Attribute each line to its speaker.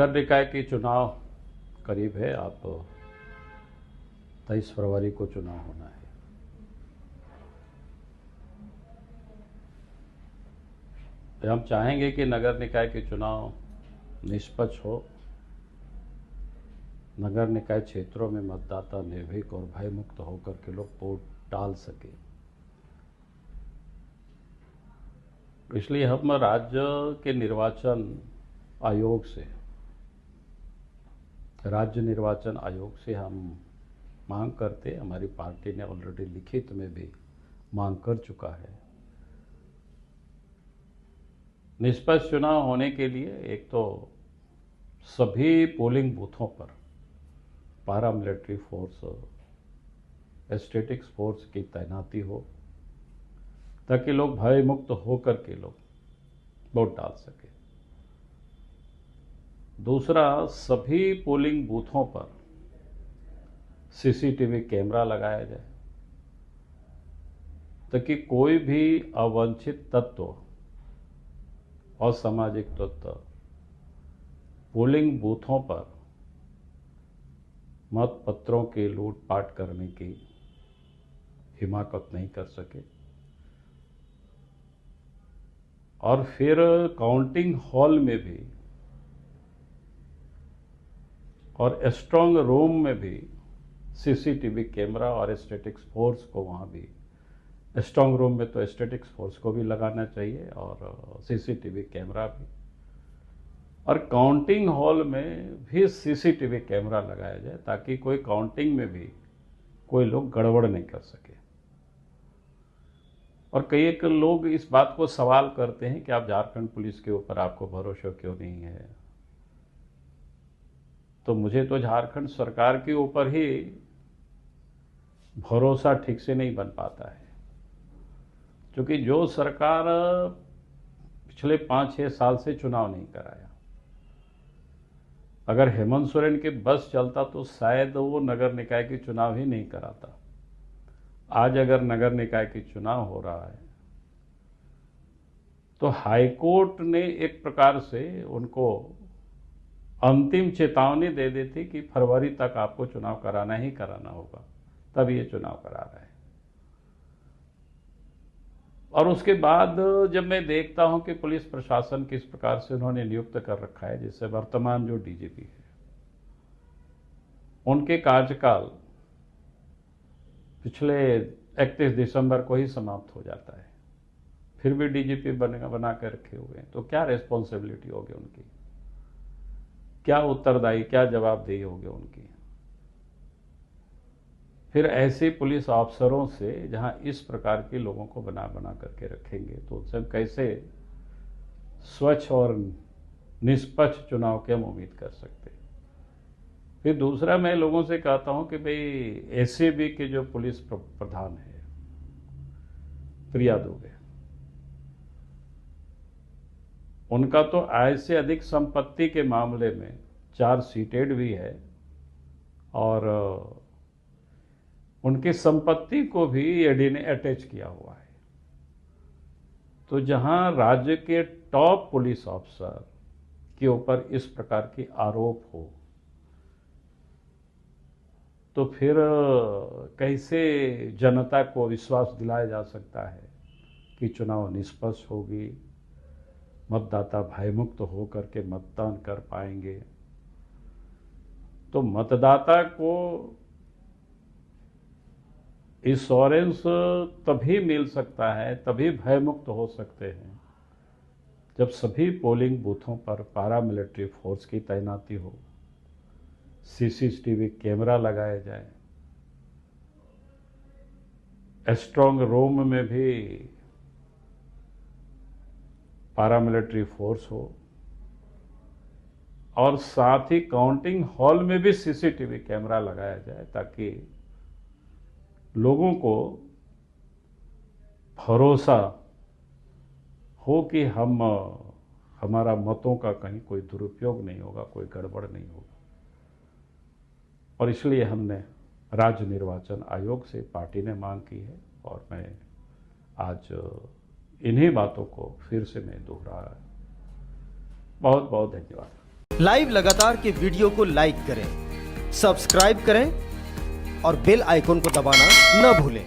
Speaker 1: नगर निकाय के चुनाव करीब है। आप 23 फरवरी को चुनाव होना है। तो हम चाहेंगे कि नगर निकाय के चुनाव निष्पक्ष हो। नगर निकाय क्षेत्रों में मतदाता निर्भीक और भयमुक्त होकर के लोग वोट डाल सके। इसलिए हम राज्य के राज्य निर्वाचन आयोग से हम मांग करते, हमारी पार्टी ने ऑलरेडी लिखित में भी मांग कर चुका है। निष्पक्ष चुनाव होने के लिए एक तो सभी पोलिंग बूथों पर पैरामिलिट्री फोर्स, स्टैटिक्स फोर्स की तैनाती हो ताकि लोग भयमुक्त होकर के लोग वोट डाल सके। दूसरा, सभी पोलिंग बूथों पर सीसीटीवी कैमरा लगाया जाए ताकि कोई भी अवांछित तत्व, असामाजिक तत्व पोलिंग बूथों पर मतपत्रों के लूटपाट करने की हिमाकत नहीं कर सके। और फिर काउंटिंग हॉल में भी और स्ट्रांग रूम में भी सीसीटीवी कैमरा और स्टैटिक्स फोर्स को वहाँ भी, स्ट्रांग रूम में तो स्टैटिक्स फोर्स को भी लगाना चाहिए और सीसीटीवी कैमरा भी, और काउंटिंग हॉल में भी सीसीटीवी कैमरा लगाया जाए ताकि कोई काउंटिंग में भी कोई लोग गड़बड़ नहीं कर सके। और कई एक लोग इस बात को सवाल करते हैं कि आप झारखंड पुलिस के ऊपर आपको भरोसा क्यों नहीं है। तो मुझे तो झारखंड सरकार के ऊपर ही भरोसा ठीक से नहीं बन पाता है, क्योंकि जो सरकार पिछले 5-6 साल से चुनाव नहीं कराया, अगर हेमंत सोरेन के बस चलता तो शायद वो नगर निकाय के चुनाव ही नहीं कराता। आज अगर नगर निकाय के चुनाव हो रहा है तो हाईकोर्ट ने एक प्रकार से उनको अंतिम चेतावनी दे दी थी कि फरवरी तक आपको चुनाव कराना ही कराना होगा, तब ये चुनाव करा रहा है। और उसके बाद जब मैं देखता हूं कि पुलिस प्रशासन किस प्रकार से उन्होंने नियुक्त कर रखा है, जैसे वर्तमान जो डीजीपी है, उनके कार्यकाल पिछले 31 दिसंबर को ही समाप्त हो जाता है, फिर भी डीजीपी बना कर रखे हुए हैं। तो क्या रेस्पॉन्सिबिलिटी होगी उनकी, क्या उत्तरदायी, क्या जवाबदेही होगी उनकी। फिर ऐसे पुलिस अफसरों से जहां इस प्रकार के लोगों को बना करके रखेंगे तो उनसे हम कैसे स्वच्छ और निष्पक्ष चुनाव की हम उम्मीद कर सकते हैं। फिर दूसरा, मैं लोगों से कहता हूं कि भाई एसीबी के जो पुलिस प्रधान है प्रिया दुबे, उनका तो आय से अधिक संपत्ति के मामले में चार्जशीटेड भी है और उनकी संपत्ति को भी ईडी ने अटैच किया हुआ है। तो जहां राज्य के टॉप पुलिस ऑफिसर के ऊपर इस प्रकार की आरोप हो तो फिर कैसे जनता को विश्वास दिलाया जा सकता है कि चुनाव निष्पक्ष होगी, मतदाता भयमुक्त होकर के मतदान कर पाएंगे। तो मतदाता को इंश्योरेंस तभी मिल सकता है, तभी भयमुक्त हो सकते हैं जब सभी पोलिंग बूथों पर पैरामिलिट्री फोर्स की तैनाती हो, सीसीटीवी कैमरा लगाया जाए, स्ट्रांग रूम में भी पैरामिलिट्री फोर्स हो और साथ ही काउंटिंग हॉल में भी सीसीटीवी कैमरा लगाया जाए ताकि लोगों को भरोसा हो कि हमारा मतों का कहीं कोई दुरुपयोग नहीं होगा, कोई गड़बड़ नहीं होगा। और इसलिए हमने राज्य निर्वाचन आयोग से पार्टी ने मांग की है और मैं आज इन्हीं बातों को फिर से मैं दोहरा रहा हूं। बहुत बहुत धन्यवाद।
Speaker 2: लाइव लगातार के वीडियो को लाइक करें, सब्सक्राइब करें और बेल आइकन को दबाना न भूलें।